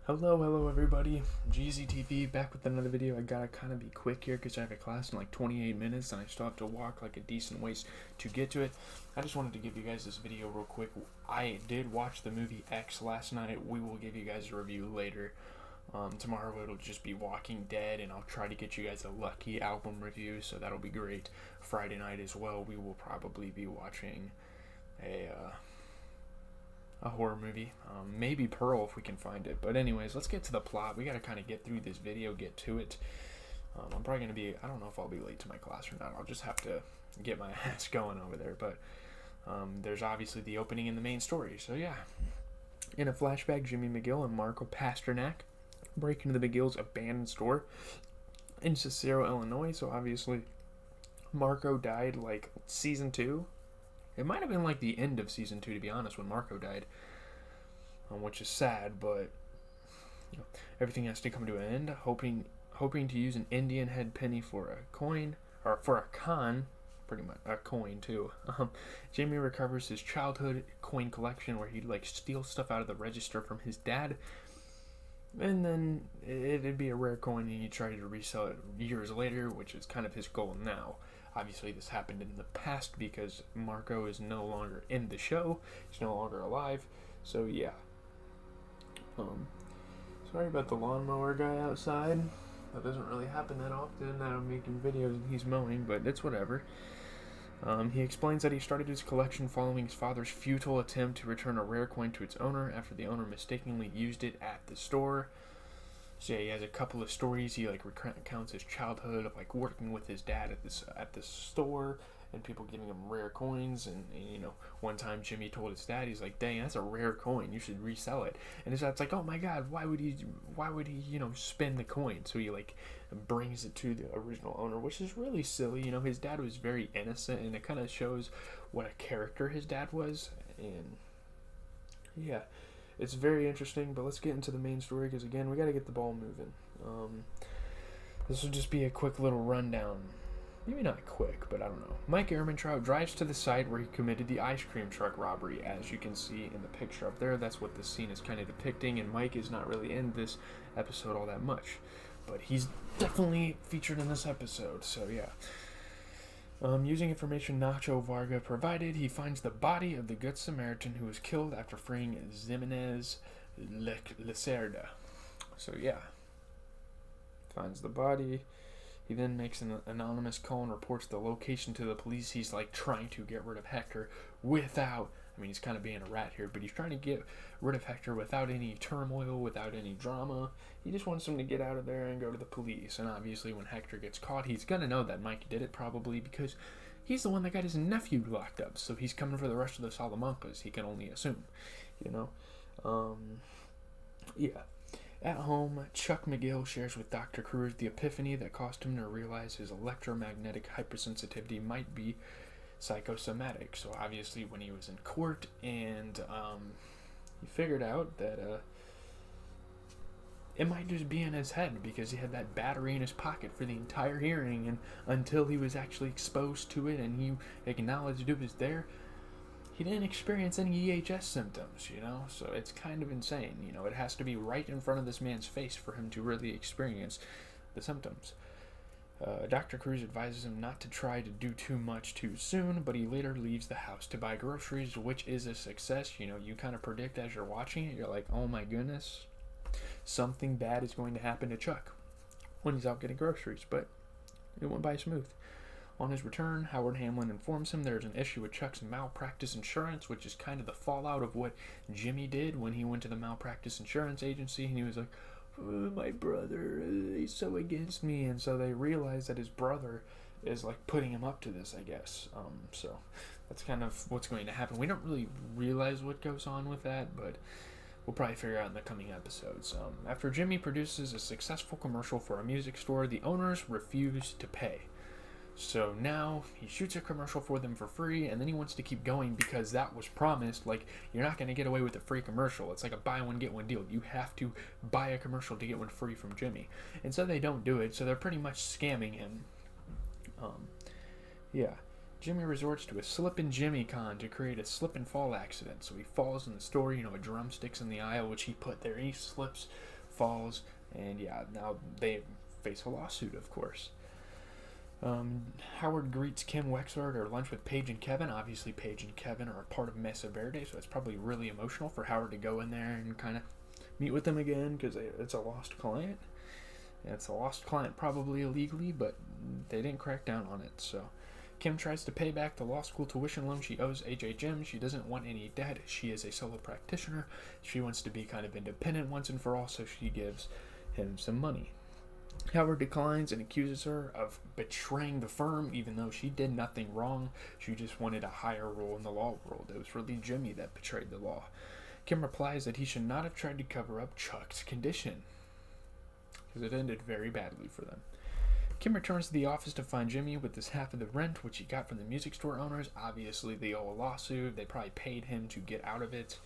Hello everybody. GZTV back with another video. I gotta kind of be quick here because I have a class in like 28 minutes and I still have to walk like a decent ways to get to it. I just wanted to give you guys this video real quick. I did watch the movie X last night. We will give you guys a review later. Tomorrow it'll just be Walking Dead, and I'll try to get you guys a Lucky album review, so that'll be great. Friday night as well, we will probably be watching a horror movie. Maybe Pearl if we can find it. But anyways, let's get to the plot. We gotta kind of get through this video, get to it. I'm probably gonna be, I don't know if I'll be late to my class or not. I'll just have to get my ass going over there. But there's obviously the opening in the main story. So yeah. In a flashback, Jimmy McGill and Marco Pasternak break into the McGill's abandoned store in Cicero, Illinois. So obviously Marco died like season 2. It might have been like the end of season 2, to be honest, when Marco died, which is sad, but you know, everything has to come to an end. Hoping to use an Indian head penny for a coin, or for a con, pretty much a coin too. Jamie recovers his childhood coin collection, where he'd like steal stuff out of the register from his dad, and then it'd be a rare coin, and he'd try to resell it years later, which is kind of his goal now. Obviously, this happened in the past because Marco is no longer in the show. He's no longer alive. So, yeah. Sorry about the lawnmower guy outside. That doesn't really happen that often. I'm making videos and he's mowing, but it's whatever. He explains that he started his collection following his father's futile attempt to return a rare coin to its owner after the owner mistakenly used it at the store. So yeah, he has a couple of stories. He like recounts his childhood of like working with his dad at this store and people giving him rare coins. And you know, one time Jimmy told his dad, he's like, "Dang, that's a rare coin. You should resell it." And his dad's like, "Oh my God, why would he spend the coin?" So he like brings it to the original owner, which is really silly. You know, his dad was very innocent, and it kind of shows what a character his dad was. And yeah. It's very interesting, but let's get into the main story because, again, we got to get the ball moving. This will just be a quick little rundown. Maybe not quick, but I don't know. Mike Ehrmantraut drives to the site where he committed the ice cream truck robbery, as you can see in the picture up there. That's what the scene is kind of depicting, and Mike is not really in this episode all that much. But he's definitely featured in this episode, so yeah. Using information Nacho Varga provided, he finds the body of the Good Samaritan who was killed after freeing Ximenez Lacerda. So yeah, finds the body. He then makes an anonymous call and reports the location to the police. He's like trying to get rid of Hector without, I mean, he's kind of being a rat here, but he's trying to get rid of Hector without any turmoil, without any drama. He just wants him to get out of there and go to the police. And obviously when Hector gets caught, he's going to know that Mike did it probably because he's the one that got his nephew locked up. So he's coming for the rest of the Salamancas. He can only assume, you know. Yeah. At home, Chuck McGill shares with Dr. Cruz the epiphany that caused him to realize his electromagnetic hypersensitivity might be psychosomatic. So obviously when he was in court and he figured out that it might just be in his head because he had that battery in his pocket for the entire hearing, and until he was actually exposed to it and he acknowledged it was there, he didn't experience any EHS symptoms, you know? So it's kind of insane, you know? It has to be right in front of this man's face for him to really experience the symptoms. Dr. Cruz advises him not to try to do too much too soon, but he later leaves the house to buy groceries, which is a success. You know, you kind of predict as you're watching it, you're like, oh my goodness, something bad is going to happen to Chuck when he's out getting groceries, but it went by smooth. On his return, Howard Hamlin informs him there's an issue with Chuck's malpractice insurance, which is kind of the fallout of what Jimmy did when he went to the malpractice insurance agency, and he was like, my brother, he's so against me. And so they realize that his brother is like putting him up to this, I guess. So that's kind of what's going to happen. We don't really realize what goes on with that, but we'll probably figure out in the coming episodes. After Jimmy produces a successful commercial for a music store, the owners refuse to pay. So now he shoots a commercial for them for free, and then he wants to keep going because that was promised. Like, you're not going to get away with a free commercial. It's like a buy one, get one deal. You have to buy a commercial to get one free from Jimmy. And so they don't do it, so they're pretty much scamming him. Yeah. Jimmy resorts to a slip and Jimmy con to create a slip and fall accident. So he falls in the store, a drumstick's in the aisle, which he put there, and he slips, falls, and yeah, now they face a lawsuit, of course. Howard greets Kim Wexler at her lunch with Paige and Kevin. Obviously, Paige and Kevin are a part of Mesa Verde, so it's probably really emotional for Howard to go in there and kind of meet with them again, because it's a lost client. It's a lost client probably illegally, but they didn't crack down on it. So Kim tries to pay back the law school tuition loan she owes AJ Jim. She doesn't want any debt. She is a solo practitioner. She wants to be kind of independent once and for all, so she gives him some money. Howard declines and accuses her of betraying the firm, even though she did nothing wrong. She just wanted a higher role in the law world. It was really Jimmy that betrayed the law. Kim replies that he should not have tried to cover up Chuck's condition, because it ended very badly for them. Kim returns to the office to find Jimmy with his half of the rent, which he got from the music store owners. Obviously, they owe a lawsuit. They probably paid him to get out of it.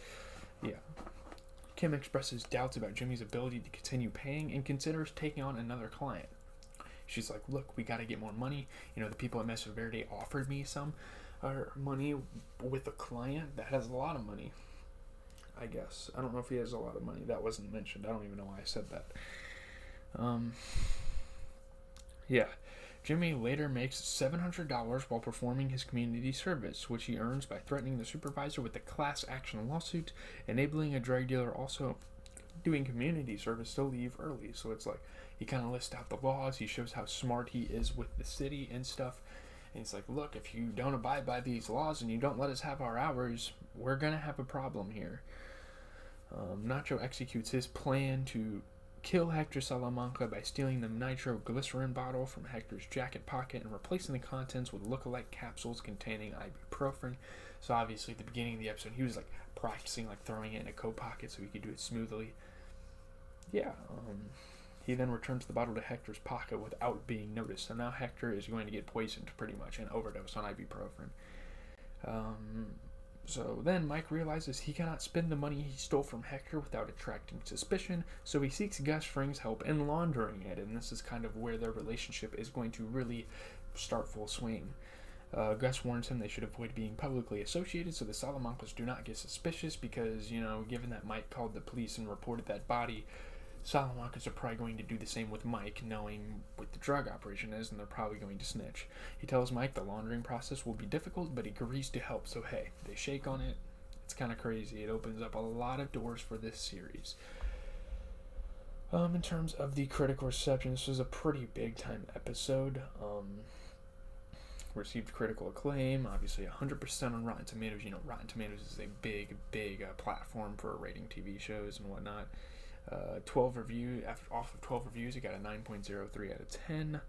Yeah. Kim expresses doubts about Jimmy's ability to continue paying and considers taking on another client. She's like, look, we got to get more money. You know, the people at Mesa Verde offered me some money with a client that has a lot of money, I guess. I don't know if he has a lot of money. That wasn't mentioned. I don't even know why I said that. Yeah. Jimmy later makes $700 while performing his community service, which he earns by threatening the supervisor with a class action lawsuit, enabling a drug dealer also doing community service to leave early. So it's like he kind of lists out the laws. He shows how smart he is with the city and stuff. And he's like, look, if you don't abide by these laws and you don't let us have our hours, we're going to have a problem here. Nacho executes his plan to kill Hector Salamanca by stealing the nitroglycerin bottle from Hector's jacket pocket and replacing the contents with look-alike capsules containing ibuprofen. So obviously at the beginning of the episode, he was like practicing like throwing it in a coat pocket so he could do it smoothly. Yeah. He then returns the bottle to Hector's pocket without being noticed. So now Hector is going to get poisoned pretty much and overdose on ibuprofen. So then Mike realizes he cannot spend the money he stole from Hector without attracting suspicion, so he seeks Gus Fring's help in laundering it, and this is kind of where their relationship is going to really start full swing. Gus warns him they should avoid being publicly associated so the Salamancas do not get suspicious because, you know, given that Mike called the police and reported that body, Salamancas are probably going to do the same with Mike, knowing what the drug operation is, and they're probably going to snitch. He tells Mike the laundering process will be difficult, but he agrees to help, so hey, they shake on it. It's kind of crazy. It opens up a lot of doors for this series. In terms of the critical reception, this was a pretty big-time episode. Received critical acclaim, obviously 100% on Rotten Tomatoes. You know, Rotten Tomatoes is a big platform for rating TV shows and whatnot. 12 off of 12 reviews, it got a 9.03 out of 10.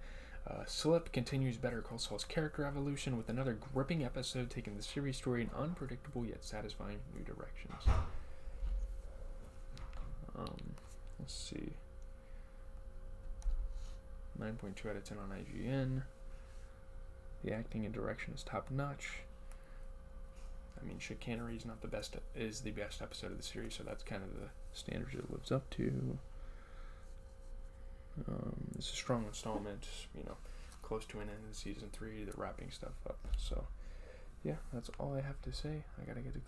Slip continues Better Call Saul's character evolution with another gripping episode taking the series story in unpredictable yet satisfying new directions. Let's see. 9.2 out of 10 on IGN. The acting and direction is top notch. I mean, Chicanery is the best episode of the series, so that's kind of the standards it lives up to. It's a strong installment, you know, close to an end in season 3. They're wrapping stuff up. So, yeah, that's all I have to say. I gotta get to